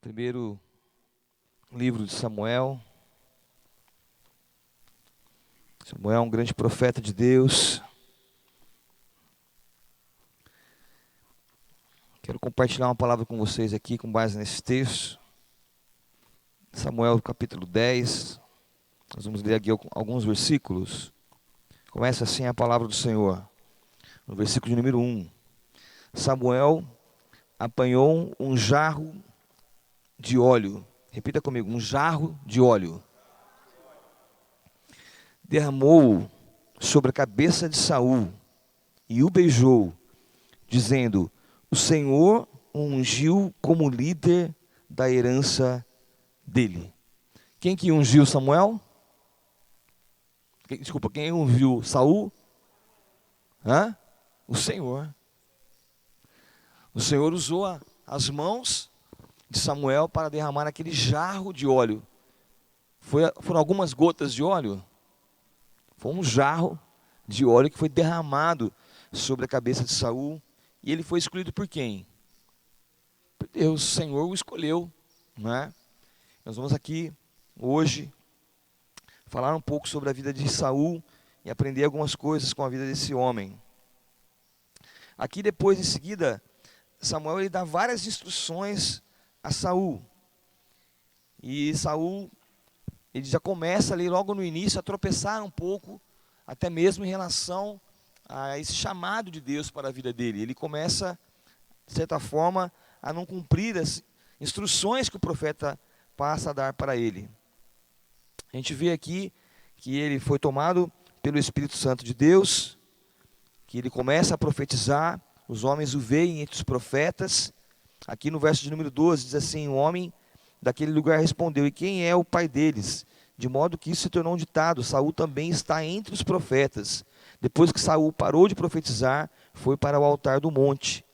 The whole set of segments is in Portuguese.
Primeiro livro de Samuel. Samuel é um grande profeta de Deus. Quero compartilhar uma palavra com vocês aqui, com base nesse texto. Samuel capítulo 10. Nós vamos ler aqui alguns versículos. Começa assim a palavra do Senhor. No versículo de número 1. Samuel apanhou um jarro de óleo. Repita comigo, um jarro de óleo. Derramou-o sobre a cabeça de Saul e o beijou, dizendo: o Senhor o ungiu como líder da herança dele. Quem que ungiu Samuel? Quem ungiu Saul? O Senhor. O Senhor usou as mãos de Samuel para derramar aquele jarro de óleo. Foram algumas gotas de óleo? Foi um jarro de óleo que foi derramado sobre a cabeça de Saul. E ele foi escolhido por quem? Por Deus. O Senhor o escolheu, não é? Nós vamos aqui hoje falar um pouco sobre a vida de Saul e aprender algumas coisas com a vida desse homem. Aqui depois, em seguida, Samuel ele dá várias instruções a Saul. E Saul, ele já começa ali logo no início a tropeçar um pouco, até mesmo em relação a esse chamado de Deus para a vida dele. Ele começa, de certa forma, a não cumprir as instruções que o profeta passa a dar para ele. A gente vê aqui que ele foi tomado pelo Espírito Santo de Deus, que ele começa a profetizar, os homens o veem entre os profetas. Aqui no verso de número 12 diz assim: o homem daquele lugar respondeu: e quem é o pai deles? De modo que isso se tornou um ditado: Saul também está entre os profetas. Depois que Saul parou de profetizar, foi para o altar do monte.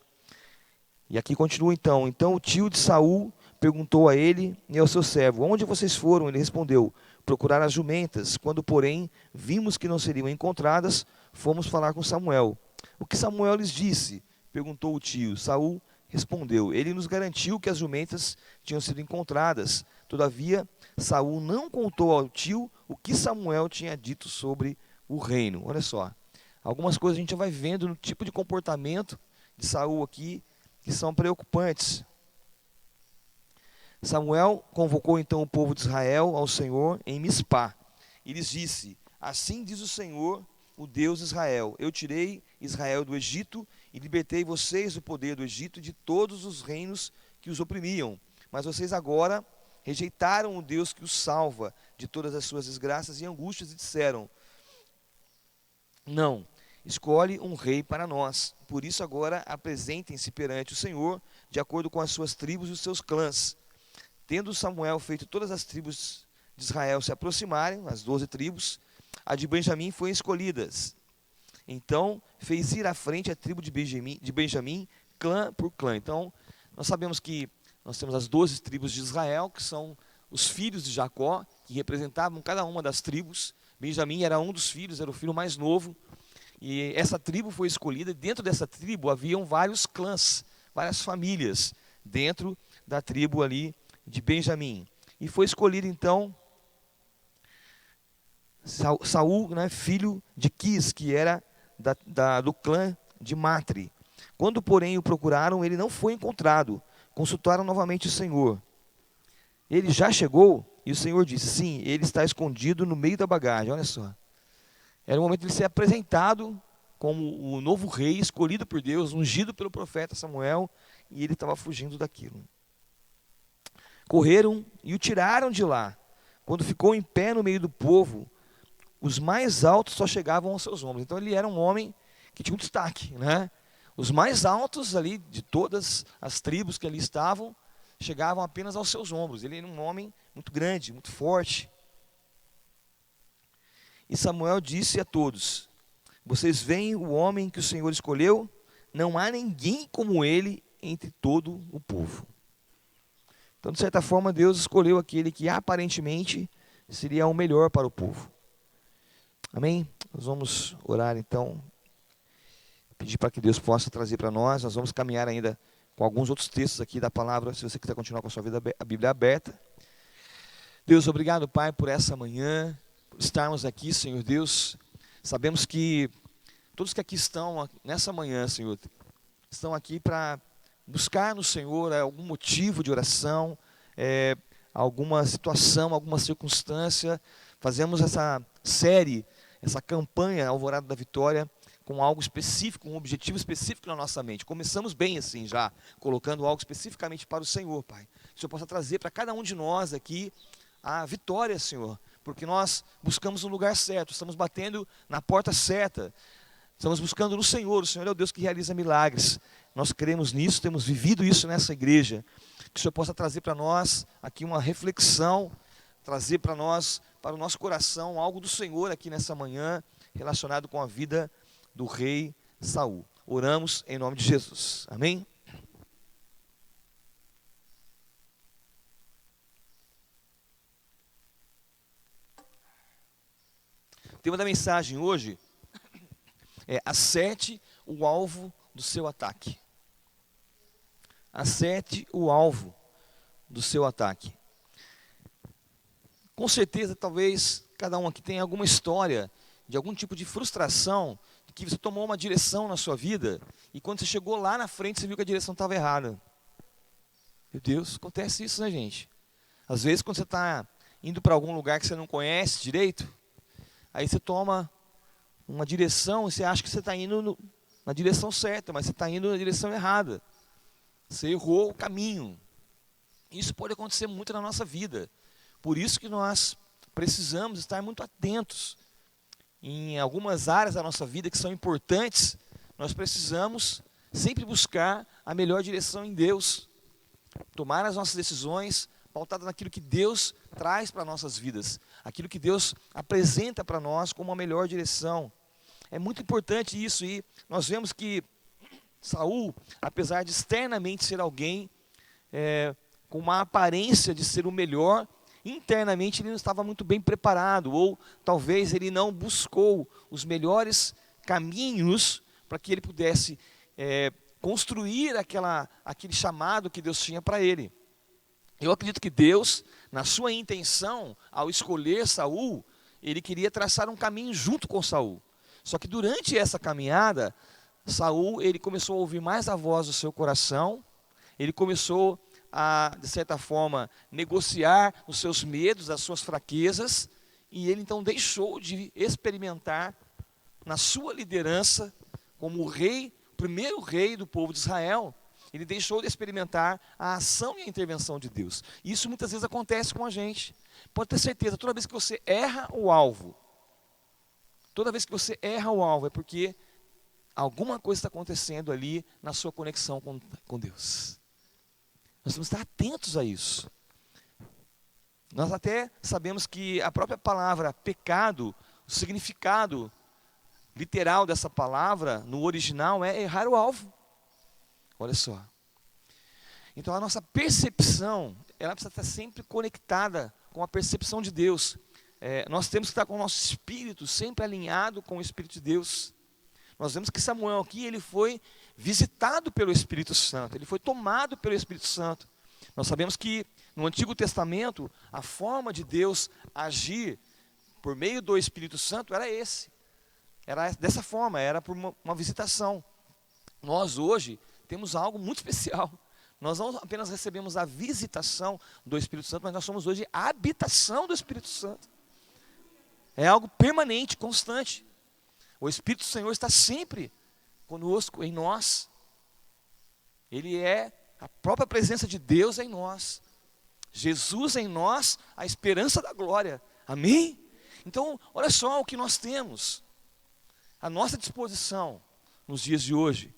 E aqui continua então. Então o tio de Saul perguntou a ele e ao seu servo: onde vocês foram? Ele respondeu: procurar as jumentas. Quando, porém, vimos que não seriam encontradas, fomos falar com Samuel. O que Samuel lhes disse? Perguntou o tio. Saul respondeu: ele nos garantiu que as jumentas tinham sido encontradas. Todavia, Saul não contou ao tio o que Samuel tinha dito sobre o reino. Olha só, algumas coisas a gente já vai vendo no tipo de comportamento de Saul aqui, que são preocupantes. Samuel convocou então o povo de Israel ao Senhor em Mispá. E lhes disse: assim diz o Senhor, o Deus de Israel: eu tirei Israel do Egito e libertei vocês do poder do Egito e de todos os reinos que os oprimiam. Mas vocês agora rejeitaram o Deus que os salva de todas as suas desgraças e angústias e disseram: não, escolhe um rei para nós. Por isso agora apresentem-se perante o Senhor, de acordo com as suas tribos e os seus clãs. Tendo Samuel feito todas as tribos de Israel se aproximarem, as 12 tribos, a de Benjamim foi escolhida. Então fez ir à frente a tribo de Benjamim, clã por clã. Então nós sabemos que nós temos as 12 tribos de Israel, que são os filhos de Jacó, que representavam cada uma das tribos. Benjamim era um dos filhos, era o filho mais novo. E essa tribo foi escolhida. Dentro dessa tribo haviam vários clãs, várias famílias, dentro da tribo ali de Benjamim. E foi escolhido então Saul, filho de Quis, que era do clã de Matri. Quando, porém, o procuraram, ele não foi encontrado. Consultaram novamente o Senhor. Ele já chegou? E o Senhor disse: sim, ele está escondido no meio da bagagem. Olha só. Era o momento de ele ser apresentado como o novo rei, escolhido por Deus, ungido pelo profeta Samuel, e ele estava fugindo daquilo. Correram e o tiraram de lá. Quando ficou em pé no meio do povo, os mais altos só chegavam aos seus ombros. Então ele era um homem que tinha um destaque, né? Os mais altos ali de todas as tribos que ali estavam chegavam apenas aos seus ombros. Ele era um homem muito grande, muito forte. E Samuel disse a todos: vocês veem o homem que o Senhor escolheu? Não há ninguém como ele entre todo o povo. Então, de certa forma, Deus escolheu aquele que aparentemente seria o melhor para o povo. Amém? Nós vamos orar então, pedir para que Deus possa trazer para nós. Nós vamos caminhar ainda com alguns outros textos aqui da palavra, se você quiser continuar com a sua vida, a Bíblia aberta. Deus, obrigado, Pai, por essa manhã, por estarmos aqui, Senhor Deus. Sabemos que todos que aqui estão nessa manhã, Senhor, estão aqui para buscar no Senhor algum motivo de oração, alguma situação, alguma circunstância. Fazemos essa série, essa campanha Alvorada da Vitória, com algo específico, um objetivo específico na nossa mente. Começamos bem assim já, colocando algo especificamente para o Senhor, Pai. Que o Senhor possa trazer para cada um de nós aqui a vitória, Senhor, porque nós buscamos o lugar certo, estamos batendo na porta certa, estamos buscando no Senhor. O Senhor é o Deus que realiza milagres. Nós cremos nisso, temos vivido isso nessa igreja. Que o Senhor possa trazer para nós aqui uma reflexão, trazer para nós, para o nosso coração, algo do Senhor aqui nessa manhã, relacionado com a vida do rei Saul. Oramos em nome de Jesus. Amém? O tema da mensagem hoje é: acerte o alvo do seu ataque. Acerte o alvo do seu ataque. Com certeza, talvez, cada um aqui tenha alguma história de algum tipo de frustração, de que você tomou uma direção na sua vida, e quando você chegou lá na frente, você viu que a direção estava errada. Meu Deus, acontece isso, né, gente? Às vezes, quando você está indo para algum lugar que você não conhece direito, aí você toma uma direção e você acha que você está indo na direção certa, mas você está indo na direção errada. Você errou o caminho. Isso pode acontecer muito na nossa vida. Por isso que nós precisamos estar muito atentos. Em algumas áreas da nossa vida que são importantes, nós precisamos sempre buscar a melhor direção em Deus. Tomar as nossas decisões pautadas naquilo que Deus traz para nossas vidas, aquilo que Deus apresenta para nós como a melhor direção. É muito importante isso, e nós vemos que Saul, apesar de externamente ser alguém com uma aparência de ser o melhor, internamente ele não estava muito bem preparado, ou talvez ele não buscou os melhores caminhos para que ele pudesse construir aquele chamado que Deus tinha para ele. Eu acredito que Deus, na sua intenção, ao escolher Saul, ele queria traçar um caminho junto com Saul. Só que durante essa caminhada, Saul, ele começou a ouvir mais a voz do seu coração, ele começou a, de certa forma, negociar os seus medos, as suas fraquezas, e ele então deixou de experimentar na sua liderança como o rei, primeiro rei do povo de Israel. Ele deixou de experimentar a ação e a intervenção de Deus. Isso muitas vezes acontece com a gente. Pode ter certeza, toda vez que você erra o alvo, é porque alguma coisa está acontecendo ali na sua conexão com Deus. Nós temos que estar atentos a isso. Nós até sabemos que a própria palavra pecado, o significado literal dessa palavra, no original, é errar o alvo. Olha só. Então a nossa percepção, ela precisa estar sempre conectada com a percepção de Deus. Nós temos que estar com o nosso espírito sempre alinhado com o Espírito de Deus. Nós vemos que Samuel aqui, ele foi visitado pelo Espírito Santo, ele foi tomado pelo Espírito Santo. Nós sabemos que no Antigo Testamento, a forma de Deus agir por meio do Espírito Santo era dessa forma, era por uma visitação. Nós hoje temos algo muito especial. Nós não apenas recebemos a visitação do Espírito Santo, mas nós somos hoje a habitação do Espírito Santo. É algo permanente, constante. O Espírito do Senhor está sempre conosco, em nós. Ele é a própria presença de Deus em nós. Jesus em nós, a esperança da glória. Amém? Então, olha só o que nós temos à nossa disposição nos dias de hoje,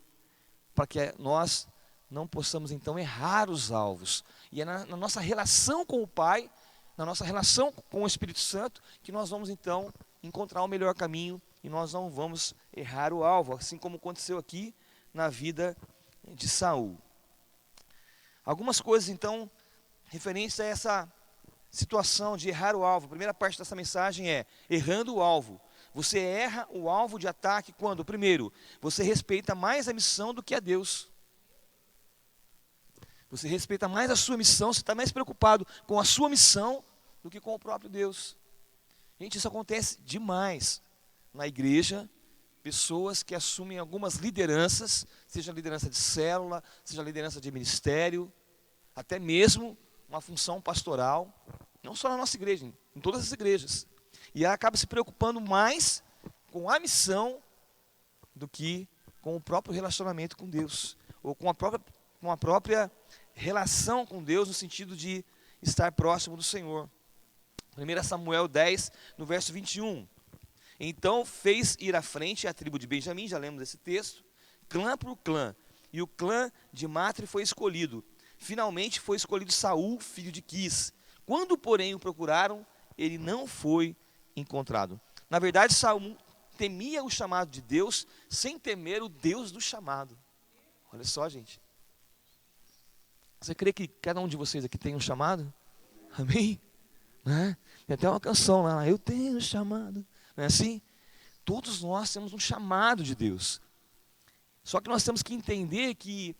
para que nós não possamos então errar os alvos. E é na nossa relação com o Pai, na nossa relação com o Espírito Santo, que nós vamos então encontrar o melhor caminho e nós não vamos errar o alvo, assim como aconteceu aqui na vida de Saul. Algumas coisas então referentes a essa situação de errar o alvo. A primeira parte dessa mensagem é errando o alvo. Você erra o alvo de ataque quando, primeiro, você respeita mais a missão do que a Deus. Você respeita mais a sua missão, você está mais preocupado com a sua missão do que com o próprio Deus. Gente, isso acontece demais na igreja. Pessoas que assumem algumas lideranças, seja liderança de célula, seja liderança de ministério, até mesmo uma função pastoral, não só na nossa igreja, em todas as igrejas. E ela acaba se preocupando mais com a missão do que com o próprio relacionamento com Deus, ou com a própria relação com Deus, no sentido de estar próximo do Senhor. 1 Samuel 10, no verso 21. Então fez ir à frente a tribo de Benjamim, já lemos esse texto, clã por clã, e o clã de Matre foi escolhido. Finalmente foi escolhido Saul, filho de Quis. Quando, porém, o procuraram, ele não foi encontrado. Na verdade, Saul temia o chamado de Deus, sem temer o Deus do chamado. Olha só, gente. Você crê que cada um de vocês aqui tem um chamado? Amém? Né? Tem até uma canção lá, eu tenho um chamado. Não é assim? Todos nós temos um chamado de Deus. Só que nós temos que entender que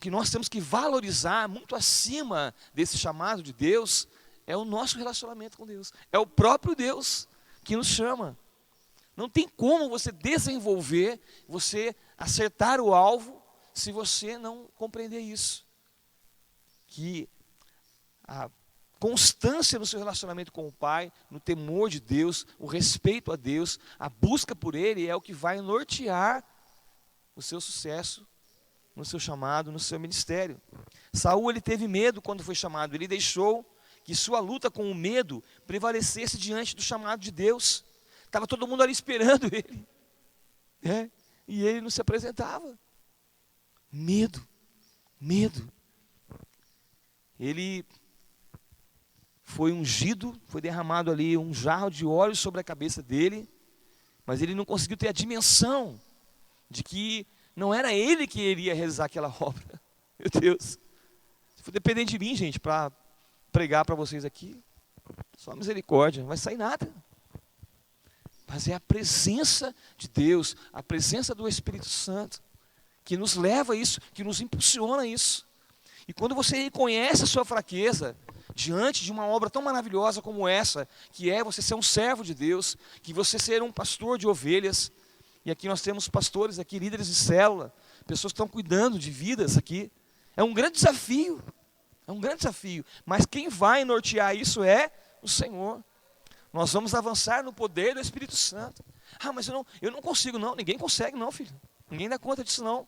nós temos que valorizar muito acima desse chamado de Deus, é o nosso relacionamento com Deus. É o próprio Deus que nos chama. Não tem como você desenvolver, você acertar o alvo, se você não compreender isso. Que a constância no seu relacionamento com o Pai, no temor de Deus, o respeito a Deus, a busca por Ele é o que vai nortear o seu sucesso no seu chamado, no seu ministério. Saul, ele teve medo quando foi chamado, ele deixou que sua luta com o medo prevalecesse diante do chamado de Deus. Estava todo mundo ali esperando ele, né? E ele não se apresentava. Medo. Ele foi ungido, foi derramado ali um jarro de óleo sobre a cabeça dele, mas ele não conseguiu ter a dimensão de que não era ele que iria realizar aquela obra. Meu Deus, se for depender de mim, gente, para pregar para vocês aqui, só misericórdia, não vai sair nada. Mas é a presença de Deus, a presença do Espírito Santo, que nos leva a isso, que nos impulsiona a isso. E quando você reconhece a sua fraqueza, diante de uma obra tão maravilhosa como essa, que é você ser um servo de Deus, que você ser um pastor de ovelhas, e aqui nós temos pastores aqui, líderes de célula, pessoas que estão cuidando de vidas aqui, é um grande desafio, mas quem vai nortear isso é o Senhor. Nós vamos avançar no poder do Espírito Santo. Ah, mas eu não consigo não, ninguém consegue não, filho, ninguém dá conta disso não.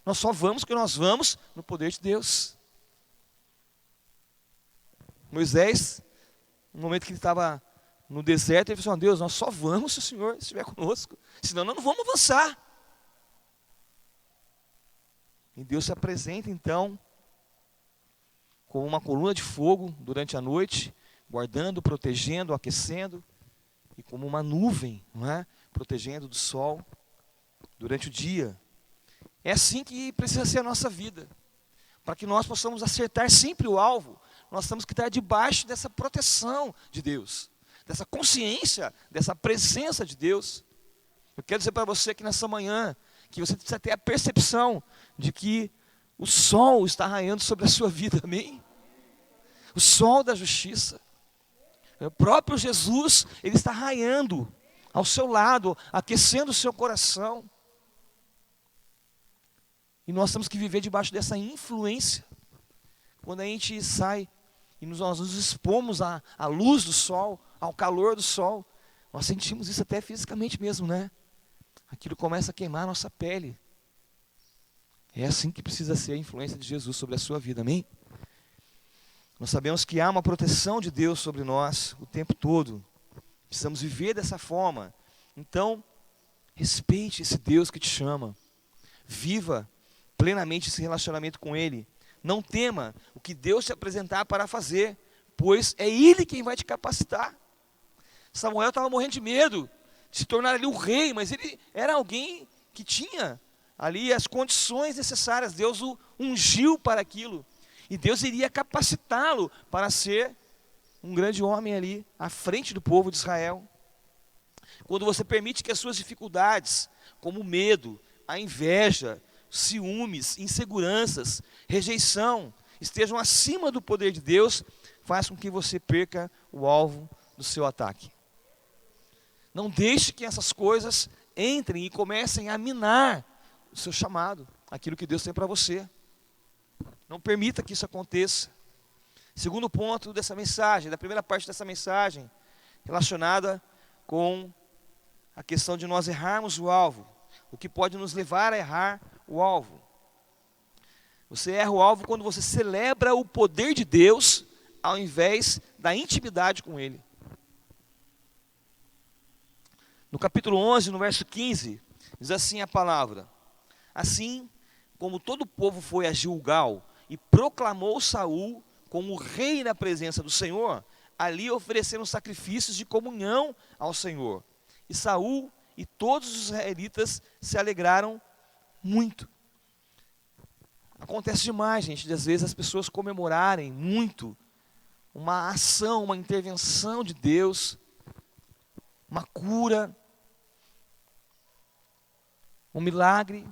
Nós só vamos porque nós vamos no poder de Deus. Moisés, no momento que ele estava no deserto, ele falou assim, Deus, nós só vamos se o Senhor estiver conosco, senão nós não vamos avançar. E Deus se apresenta então, como uma coluna de fogo durante a noite, guardando, protegendo, aquecendo, e como uma nuvem, não é? Protegendo do sol durante o dia. É assim que precisa ser a nossa vida. Para que nós possamos acertar sempre o alvo, nós temos que estar debaixo dessa proteção de Deus, dessa consciência, dessa presença de Deus. Eu quero dizer para você que nessa manhã, que você precisa ter a percepção de que o sol está raiando sobre a sua vida, amém? O sol da justiça. O próprio Jesus, ele está raiando ao seu lado, aquecendo o seu coração. E nós temos que viver debaixo dessa influência. Quando a gente sai e nós nos expomos à luz do sol, ao calor do sol, nós sentimos isso até fisicamente mesmo, né? Aquilo começa a queimar a nossa pele. É assim que precisa ser a influência de Jesus sobre a sua vida, amém? Nós sabemos que há uma proteção de Deus sobre nós o tempo todo. Precisamos viver dessa forma. Então, respeite esse Deus que te chama. Viva plenamente esse relacionamento com Ele. Não tema o que Deus te apresentar para fazer, pois é Ele quem vai te capacitar. Samuel estava morrendo de medo de se tornar ali o rei, mas ele era alguém que tinha ali as condições necessárias. Deus o ungiu para aquilo. E Deus iria capacitá-lo para ser um grande homem ali, à frente do povo de Israel. Quando você permite que as suas dificuldades, como o medo, a inveja, ciúmes, inseguranças, rejeição, estejam acima do poder de Deus, faz com que você perca o alvo do seu ataque. Não deixe que essas coisas entrem e comecem a minar o seu chamado, aquilo que Deus tem para você. Não permita que isso aconteça. Segundo ponto dessa mensagem, da primeira parte dessa mensagem, relacionada com a questão de nós errarmos o alvo, o que pode nos levar a errar o alvo. Você erra o alvo quando você celebra o poder de Deus, ao invés da intimidade com Ele. No capítulo 11, no verso 15, diz assim a palavra: assim como todo o povo foi a Gilgal e proclamou Saul como rei na presença do Senhor, ali ofereceram sacrifícios de comunhão ao Senhor. E Saul e todos os israelitas se alegraram muito. Acontece demais, gente, de às vezes as pessoas comemorarem muito uma ação, uma intervenção de Deus, uma cura, um milagre.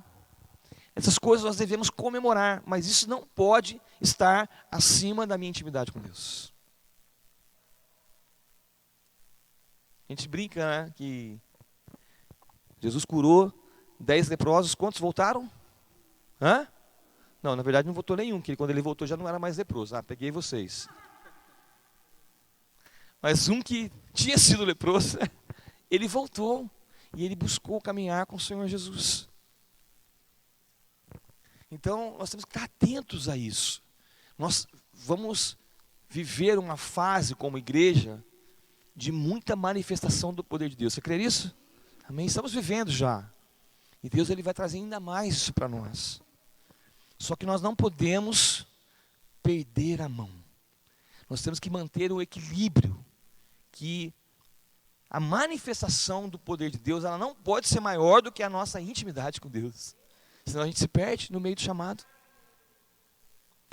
Essas coisas nós devemos comemorar, mas isso não pode estar acima da minha intimidade com Deus. A gente brinca, né, que Jesus curou 10 leprosos, quantos voltaram? Hã? Não, na verdade não voltou nenhum, que quando ele voltou já não era mais leproso. Ah, peguei vocês. Mas um que tinha sido leproso, ele voltou e ele buscou caminhar com o Senhor Jesus. Então, nós temos que estar atentos a isso. Nós vamos viver uma fase como igreja de muita manifestação do poder de Deus. Você crê nisso? Amém? Estamos vivendo já. E Deus ele vai trazer ainda mais isso para nós. Só que nós não podemos perder a mão. Nós temos que manter o equilíbrio, que a manifestação do poder de Deus, ela não pode ser maior do que a nossa intimidade com Deus. Senão a gente se perde no meio do chamado.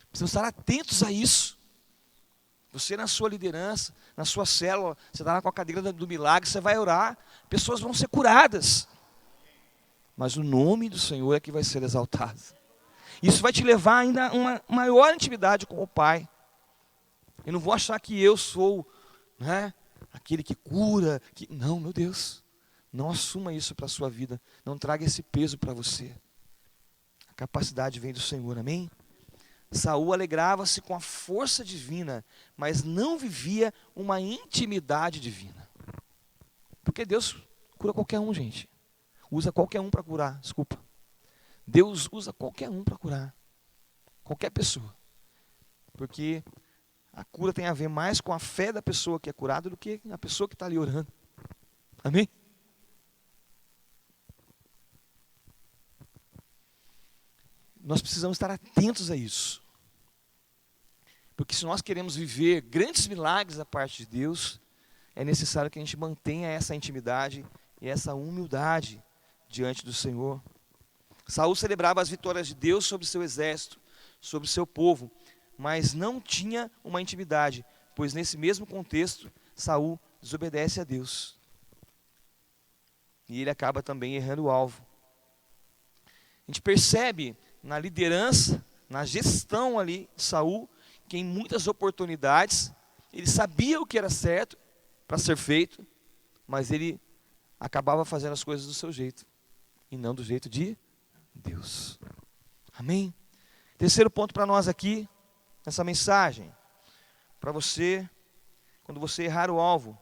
Precisamos estar atentos a isso. Você na sua liderança, na sua célula, você está lá com a cadeira do milagre, você vai orar, pessoas vão ser curadas. Mas o nome do Senhor é que vai ser exaltado. Isso vai te levar ainda a uma maior intimidade com o Pai. Eu não vou achar que eu sou, né, aquele que cura. Não, meu Deus. Não assuma isso para a sua vida. Não traga esse peso para você. A capacidade vem do Senhor, amém? Saul alegrava-se com a força divina, mas não vivia uma intimidade divina. Porque Deus cura qualquer um, gente. Usa qualquer um para curar, desculpa. Deus usa qualquer um para curar. Qualquer pessoa. Porque a cura tem a ver mais com a fé da pessoa que é curada do que a pessoa que está ali orando. Amém? Nós precisamos estar atentos a isso. Porque se nós queremos viver grandes milagres da parte de Deus, é necessário que a gente mantenha essa intimidade e essa humildade diante do Senhor. Saul celebrava as vitórias de Deus sobre seu exército, sobre seu povo, mas não tinha uma intimidade, pois nesse mesmo contexto, Saul desobedece a Deus. E ele acaba também errando o alvo. A gente percebe na liderança, na gestão ali de Saul, que em muitas oportunidades, ele sabia o que era certo para ser feito, mas ele acabava fazendo as coisas do seu jeito, e não do jeito de Deus. Amém? Terceiro ponto para nós aqui, nessa mensagem, para você, quando você errar o alvo,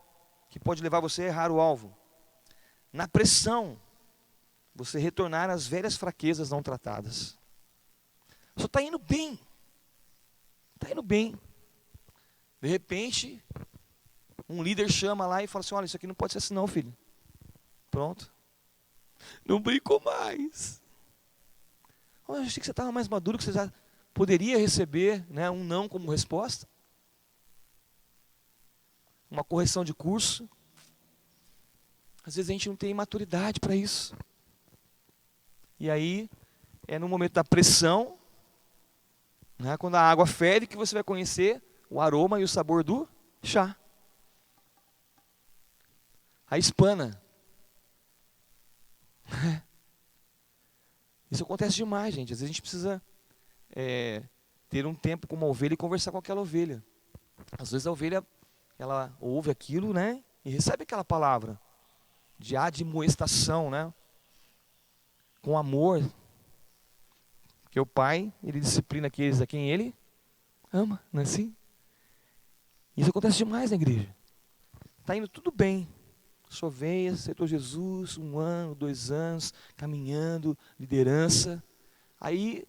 que pode levar você a errar o alvo, na pressão, você retornar às velhas fraquezas não tratadas. Só está indo bem. Está indo bem. De repente, um líder chama lá e fala assim: olha, isso aqui não pode ser assim não, filho. Pronto. Não brincou mais. Eu achei que você estava mais maduro, que você já poderia receber, né, um não como resposta. Uma correção de curso. Às vezes a gente não tem maturidade para isso. E aí, é no momento da pressão, né, quando a água ferve, que você vai conhecer o aroma e o sabor do chá. A espana. Isso acontece demais, gente. Às vezes a gente precisa ter um tempo com uma ovelha e conversar com aquela ovelha. Às vezes a ovelha, ela ouve aquilo, né? E recebe aquela palavra de admoestação, né? Com amor. Porque o pai, ele disciplina aqueles a quem ele ama, não é assim? Isso acontece demais na igreja. Está indo tudo bem. Sua ovelha aceitou Jesus, 1 ano, 2 anos, caminhando, liderança. Aí,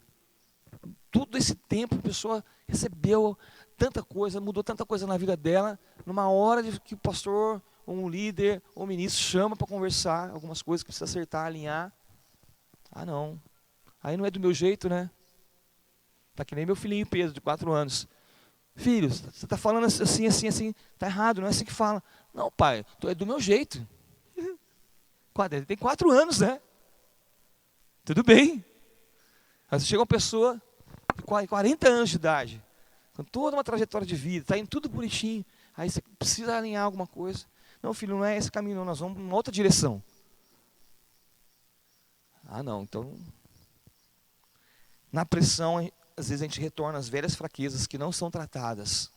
todo esse tempo, a pessoa recebeu tanta coisa, mudou tanta coisa na vida dela, numa hora que o pastor, ou um líder, ou um ministro chama para conversar, algumas coisas que precisa acertar, alinhar. Ah, não. Aí não é do meu jeito, né? Tá que nem meu filhinho Pedro, de 4 anos. Filho, você está falando assim, assim, assim. Está errado, não é assim que fala. Não, pai, é do meu jeito. Ele tem 4 anos, né? Tudo bem. Aí chega uma pessoa de 40 anos de idade, com toda uma trajetória de vida, está indo tudo bonitinho. Aí você precisa alinhar alguma coisa. Não, filho, não é esse caminho, não, nós vamos em uma outra direção. Ah, não, então... Na pressão, às vezes a gente retorna às velhas fraquezas que não são tratadas.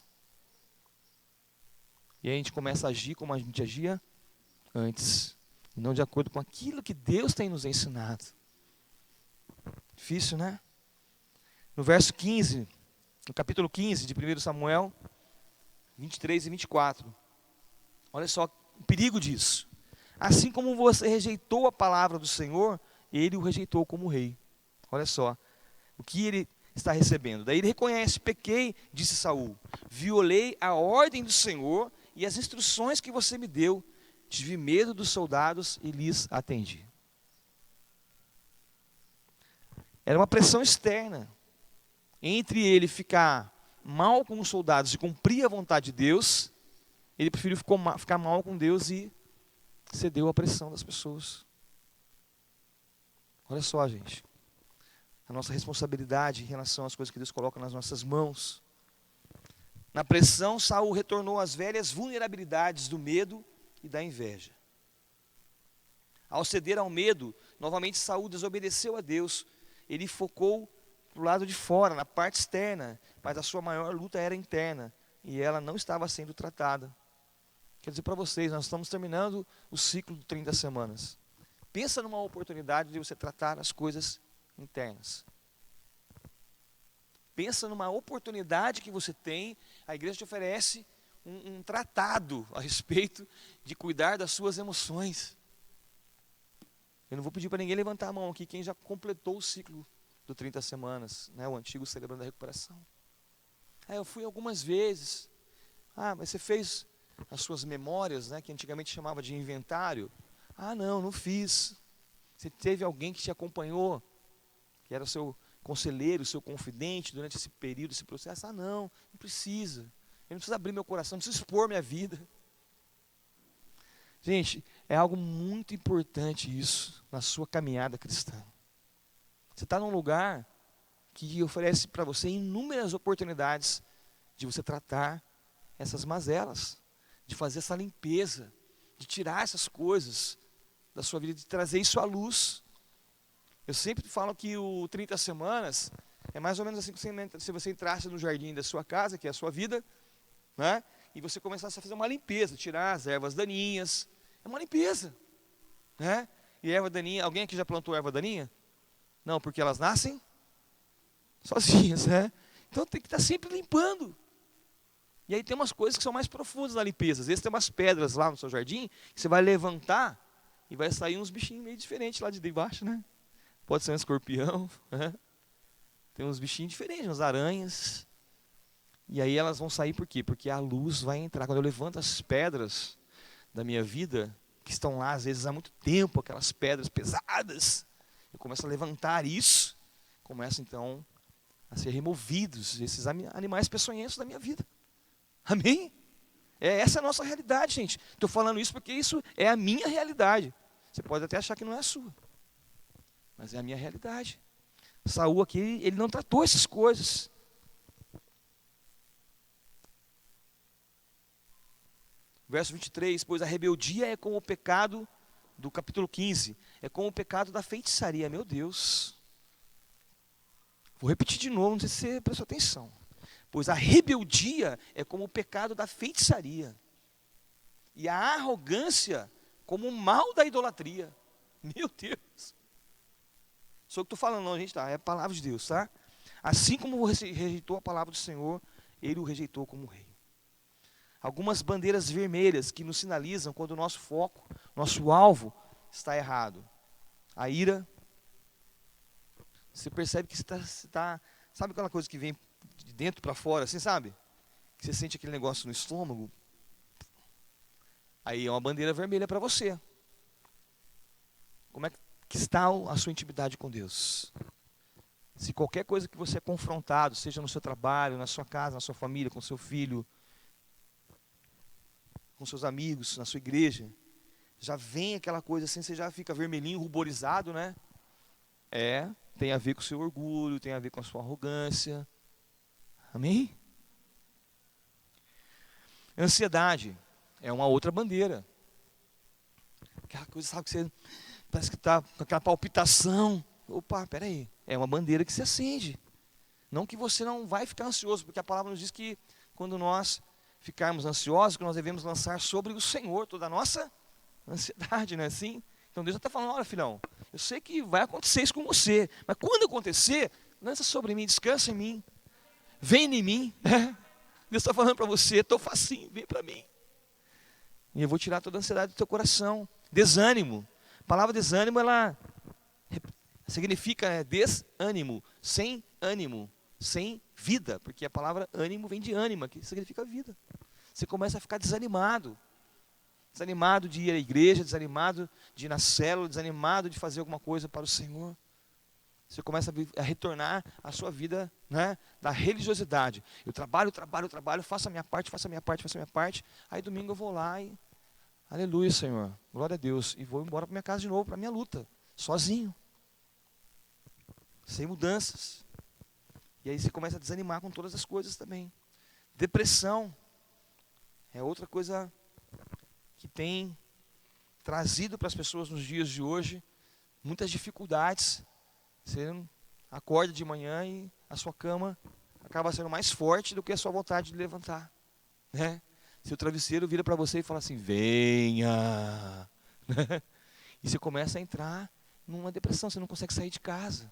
E aí a gente começa a agir como a gente agia antes, e não de acordo com aquilo que Deus tem nos ensinado. Difícil, né? No verso 15, no capítulo 15 de 1 Samuel, 23 e 24. Olha só o perigo disso. Assim como você rejeitou a palavra do Senhor, ele o rejeitou como rei. Olha só o que ele está recebendo. Daí ele reconhece: pequei, disse Saul, violei a ordem do Senhor e as instruções que você me deu, tive medo dos soldados e lhes atendi. Era uma pressão externa, entre ele ficar mal com os soldados e cumprir a vontade de Deus, ele preferiu ficar mal com Deus e cedeu à pressão das pessoas. Olha só, gente, a nossa responsabilidade em relação às coisas que Deus coloca nas nossas mãos. Na pressão, Saul retornou às velhas vulnerabilidades do medo e da inveja. Ao ceder ao medo, novamente Saul desobedeceu a Deus. Ele focou para o lado de fora, na parte externa, mas a sua maior luta era interna, e ela não estava sendo tratada. Quero dizer para vocês, nós estamos terminando o ciclo de 30 semanas. Pensa numa oportunidade de você tratar as coisas internas. Pensa numa oportunidade que você tem, a igreja te oferece um tratado a respeito de cuidar das suas emoções. Eu não vou pedir para ninguém levantar a mão aqui, quem já completou o ciclo do 30 semanas, né, o antigo Celebrando a Recuperação. Eu fui algumas vezes. Mas você fez as suas memórias, né, que antigamente chamava de inventário? Não fiz. Você teve alguém que te acompanhou, que era o seu conselheiro, o seu confidente durante esse período, esse processo? Não precisa. Eu não preciso abrir meu coração, não preciso expor minha vida. Gente, é algo muito importante isso na sua caminhada cristã. Você está num lugar que oferece para você inúmeras oportunidades de você tratar essas mazelas, de fazer essa limpeza, de tirar essas coisas da sua vida, de trazer isso à luz. Eu sempre falo que o 30 semanas é mais ou menos assim, se você entrasse no jardim da sua casa, que é a sua vida, né? E você começasse a fazer uma limpeza, tirar as ervas daninhas. É uma limpeza, né? E erva daninha, alguém aqui já plantou erva daninha? Não, porque elas nascem sozinhas, né? Então tem que estar sempre limpando. E aí tem umas coisas que são mais profundas na limpeza. Às vezes tem umas pedras lá no seu jardim, que você vai levantar e vai sair uns bichinhos meio diferentes lá de baixo, né? Pode ser um escorpião, né? Tem uns bichinhos diferentes, umas aranhas. E aí elas vão sair por quê? Porque a luz vai entrar. Quando eu levanto as pedras da minha vida, que estão lá às vezes há muito tempo, aquelas pedras pesadas, eu começo a levantar isso, começo então a ser removidos esses animais peçonhentos da minha vida. Amém? Essa é a nossa realidade, gente. Estou falando isso porque isso é a minha realidade. Você pode até achar que não é a sua, mas é a minha realidade. Saul aqui, ele não tratou essas coisas. Verso 23, pois a rebeldia é como o pecado, do capítulo 15, é como o pecado da feitiçaria. Meu Deus. Vou repetir de novo, não sei se você prestou atenção. Pois a rebeldia é como o pecado da feitiçaria. E a arrogância como o mal da idolatria. Meu Deus. Só que estou falando, não, gente, tá? É a palavra de Deus, tá? Assim como você rejeitou a palavra do Senhor, ele o rejeitou como rei. Algumas bandeiras vermelhas que nos sinalizam quando o nosso foco, nosso alvo está errado. A ira. Você percebe que você está, sabe aquela coisa que vem de dentro para fora, assim, sabe? Que você sente aquele negócio no estômago. Aí é uma bandeira vermelha para você. Como é que está a sua intimidade com Deus? Se qualquer coisa que você é confrontado, seja no seu trabalho, na sua casa, na sua família, com seu filho, com seus amigos, na sua igreja, já vem aquela coisa assim, você já fica vermelhinho, ruborizado, né? Tem a ver com o seu orgulho, tem a ver com a sua arrogância. Amém? Ansiedade é uma outra bandeira. Aquela coisa, sabe, que você parece que está com aquela palpitação. Opa, peraí. É uma bandeira que se acende. Não que você não vai ficar ansioso, porque a palavra nos diz que quando nós ficarmos ansiosos, que nós devemos lançar sobre o Senhor toda a nossa ansiedade, não é assim? Então Deus está falando, olha, filhão, eu sei que vai acontecer isso com você, mas quando acontecer, lança sobre mim, descansa em mim, vem em mim. Deus está falando para você, estou facinho, vem para mim. E eu vou tirar toda a ansiedade do teu coração. Desânimo. A palavra desânimo, ela significa desânimo, sem ânimo, sem vida, porque a palavra ânimo vem de ânima, que significa vida. Você começa a ficar desanimado. Desanimado de ir à igreja, desanimado de ir na célula, desanimado de fazer alguma coisa para o Senhor. Você começa a retornar à sua vida, né, da religiosidade. Eu trabalho, faço a minha parte. Aí domingo eu vou lá e, aleluia, Senhor, glória a Deus. E vou embora para minha casa de novo, para a minha luta, sozinho. Sem mudanças. E aí você começa a desanimar com todas as coisas também. Depressão é outra coisa que tem trazido para as pessoas nos dias de hoje muitas dificuldades. Você acorda de manhã e a sua cama acaba sendo mais forte do que a sua vontade de levantar, né? Seu travesseiro vira para você e fala assim, venha. E você começa a entrar numa depressão, você não consegue sair de casa,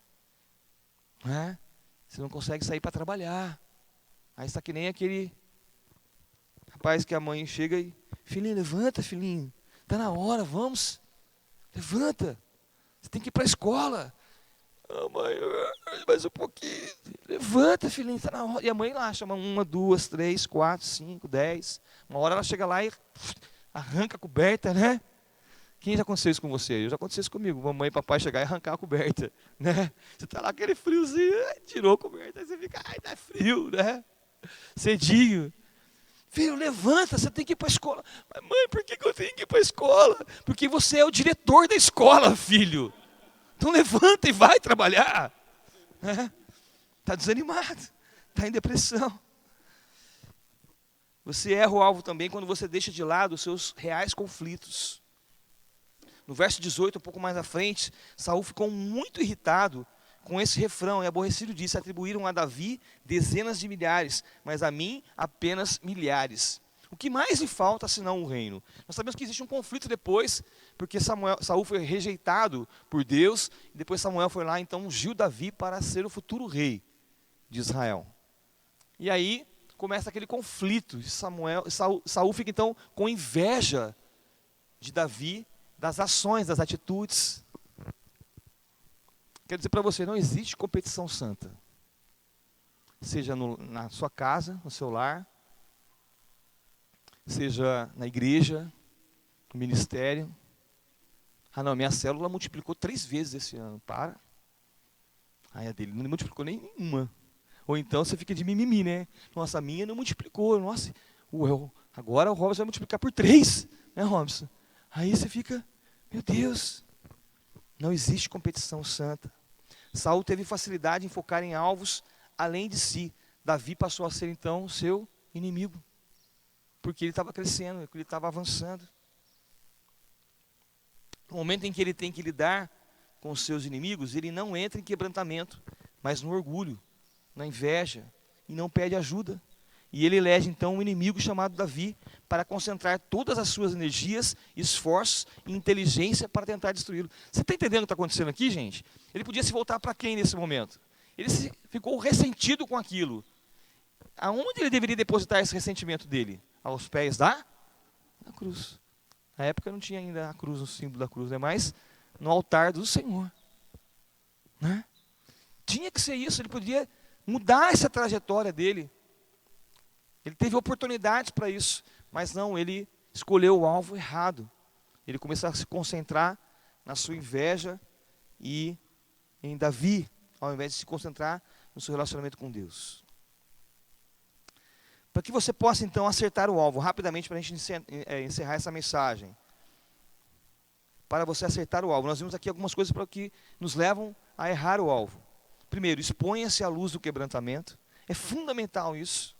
né? Você não consegue sair para trabalhar. Aí está que nem aquele rapaz que a mãe chega e, filhinho, levanta, filhinho, está na hora, vamos, levanta, você tem que ir para a escola. Ah, mãe, mais um pouquinho, levanta, filhinho, está na hora. E a mãe lá chama 1, 2, 3, 4, 5, 10. Uma hora ela chega lá e arranca a coberta, né? Quem já aconteceu isso com você? Já aconteceu isso comigo, mamãe e papai chegar e arrancar a coberta, né? Você está lá aquele friozinho, tirou a coberta, aí você fica, ai, tá frio, né? Cedinho. Filho, levanta, você tem que ir para a escola. Mas, mãe, por que eu tenho que ir para a escola? Porque você é o diretor da escola, filho. Então levanta e vai trabalhar. Está desanimado, está em depressão. Você erra o alvo também quando você deixa de lado os seus reais conflitos. No verso 18, um pouco mais à frente, Saul ficou muito irritado com esse refrão, e aborrecido disse, atribuíram a Davi dezenas de milhares, mas a mim apenas milhares. O que mais lhe falta senão o reino? Nós sabemos que existe um conflito depois, porque Saul foi rejeitado por Deus, e depois Samuel foi lá, então ungiu Davi para ser o futuro rei de Israel. E aí começa aquele conflito, Saul fica então com inveja de Davi, das ações, das atitudes. Quero dizer para você, não existe competição santa. Seja na sua casa, no seu lar, seja na igreja, no ministério. Ah não, minha célula multiplicou 3 vezes esse ano. Para. Aí a dele não multiplicou nenhuma. Ou então você fica de mimimi, né? Nossa, a minha não multiplicou. Nossa, agora o Robson vai multiplicar por 3, né, Robson? Aí você fica, meu Deus, não existe competição santa. Saul teve facilidade em focar em alvos além de si. Davi passou a ser então seu inimigo, porque ele estava crescendo, porque ele estava avançando. No momento em que ele tem que lidar com os seus inimigos, ele não entra em quebrantamento, mas no orgulho, na inveja, e não pede ajuda. E ele elege então um inimigo chamado Davi para concentrar todas as suas energias, esforços e inteligência para tentar destruí-lo. Você está entendendo o que está acontecendo aqui, gente? Ele podia se voltar para quem nesse momento? Ele ficou ressentido com aquilo. Aonde ele deveria depositar esse ressentimento dele? Aos pés da cruz. Na época não tinha ainda a cruz, o símbolo da cruz, né? Mas no altar do Senhor. Né? Tinha que ser isso, ele podia mudar essa trajetória dele. Ele teve oportunidades para isso, mas não, ele escolheu o alvo errado. Ele começou a se concentrar na sua inveja e em Davi, ao invés de se concentrar no seu relacionamento com Deus. Para que você possa então acertar o alvo, rapidamente para a gente encerrar essa mensagem. Para você acertar o alvo, nós vimos aqui algumas coisas que nos levam a errar o alvo. Primeiro, exponha-se à luz do quebrantamento. É fundamental isso.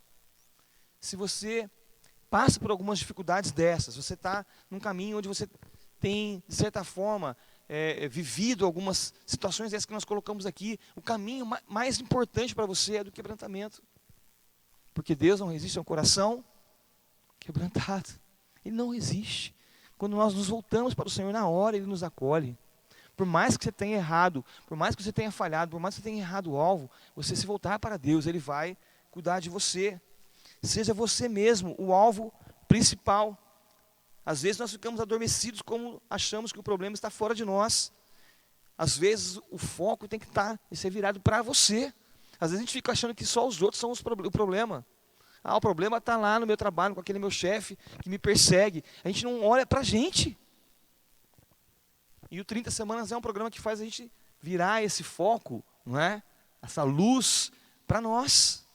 Se você passa por algumas dificuldades dessas, você está num caminho onde você tem, de certa forma, vivido algumas situações dessas que nós colocamos aqui, o caminho mais importante para você é do quebrantamento. Porque Deus não resiste a um coração quebrantado. Ele não resiste. Quando nós nos voltamos para o Senhor na hora, Ele nos acolhe. Por mais que você tenha errado, por mais que você tenha falhado, por mais que você tenha errado o alvo, você se voltar para Deus, Ele vai cuidar de você. Seja você mesmo o alvo principal. Às vezes nós ficamos adormecidos como achamos que o problema está fora de nós. Às vezes o foco tem que ser virado para você. Às vezes a gente fica achando que só os outros são o problema. O problema está lá no meu trabalho, com aquele meu chefe que me persegue. A gente não olha para a gente. E o 30 Semanas é um programa que faz a gente virar esse foco, não é? Essa luz para nós.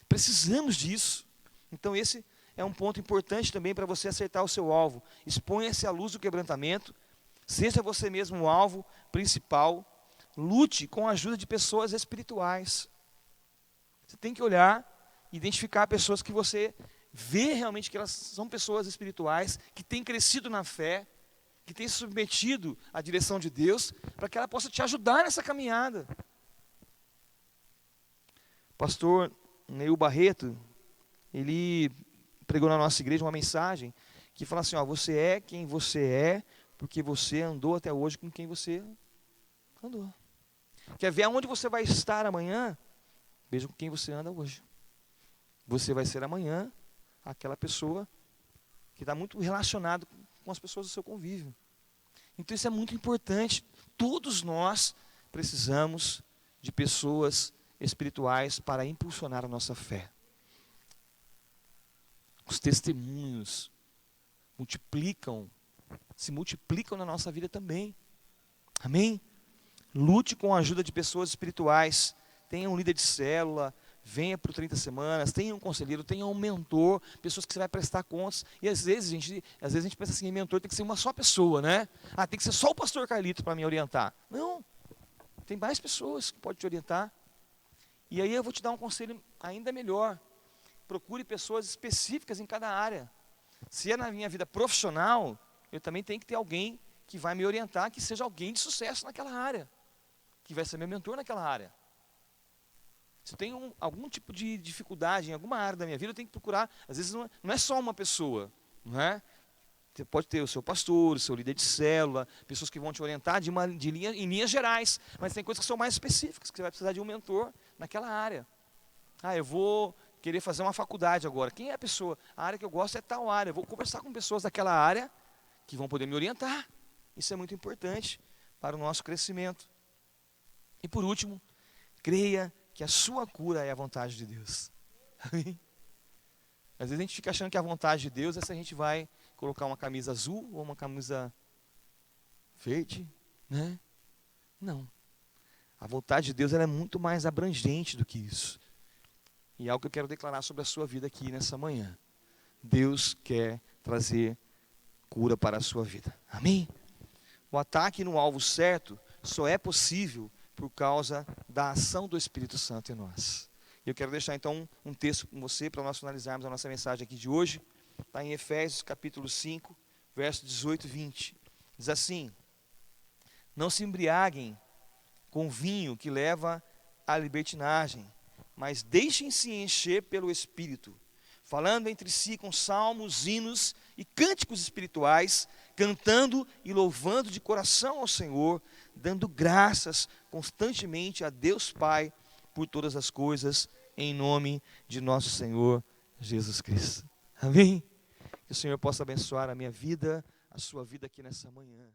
Precisamos disso. Então esse é um ponto importante também para você acertar o seu alvo. Exponha-se à luz do quebrantamento. Seja você mesmo o alvo principal. Lute com a ajuda de pessoas espirituais. Você tem que olhar, identificar pessoas que você vê realmente que elas são pessoas espirituais, que têm crescido na fé, que têm se submetido à direção de Deus, para que ela possa te ajudar nessa caminhada. Pastor Neil Barreto, ele pregou na nossa igreja uma mensagem que fala assim, você é quem você é, porque você andou até hoje com quem você andou. Quer ver aonde você vai estar amanhã? Veja com quem você anda hoje. Você vai ser amanhã aquela pessoa que está muito relacionado com as pessoas do seu convívio. Então isso é muito importante. Todos nós precisamos de pessoas espirituais para impulsionar a nossa fé. Os testemunhos se multiplicam na nossa vida também. Amém? Lute com a ajuda de pessoas espirituais. Tenha um líder de célula, venha para o 30 Semanas, tenha um conselheiro, tenha um mentor, pessoas que você vai prestar contas. E às vezes a gente pensa assim, mentor tem que ser uma só pessoa, né? Tem que ser só o pastor Carlito para me orientar. Não, tem mais pessoas que podem te orientar. E aí eu vou te dar um conselho ainda melhor. Procure pessoas específicas em cada área. Se é na minha vida profissional, eu também tenho que ter alguém que vai me orientar, que seja alguém de sucesso naquela área, que vai ser meu mentor naquela área. Se eu tenho algum tipo de dificuldade em alguma área da minha vida, eu tenho que procurar. Às vezes não é só uma pessoa, não é? Você pode ter o seu pastor, o seu líder de célula, pessoas que vão te orientar em linhas gerais, mas tem coisas que são mais específicas, que você vai precisar de um mentor naquela área. Eu vou querer fazer uma faculdade agora. Quem é a pessoa? A área que eu gosto é tal área. Eu vou conversar com pessoas daquela área que vão poder me orientar. Isso é muito importante para o nosso crescimento. E por último, creia que a sua cura é a vontade de Deus. Amém? Às vezes a gente fica achando que a vontade de Deus é se a gente vai colocar uma camisa azul ou uma camisa verde, né? Não. A vontade de Deus ela é muito mais abrangente do que isso. E é algo que eu quero declarar sobre a sua vida aqui nessa manhã. Deus quer trazer cura para a sua vida. Amém? O ataque no alvo certo só é possível por causa da ação do Espírito Santo em nós. E eu quero deixar então um texto com você para nós finalizarmos a nossa mensagem aqui de hoje. Está em Efésios capítulo 5, versos 18 e 20. Diz assim: não se embriaguem com vinho que leva à libertinagem, mas deixem-se encher pelo Espírito, falando entre si com salmos, hinos e cânticos espirituais, cantando e louvando de coração ao Senhor, dando graças constantemente a Deus Pai por todas as coisas, em nome de nosso Senhor Jesus Cristo. Amém? Que o Senhor possa abençoar a minha vida, a sua vida aqui nessa manhã.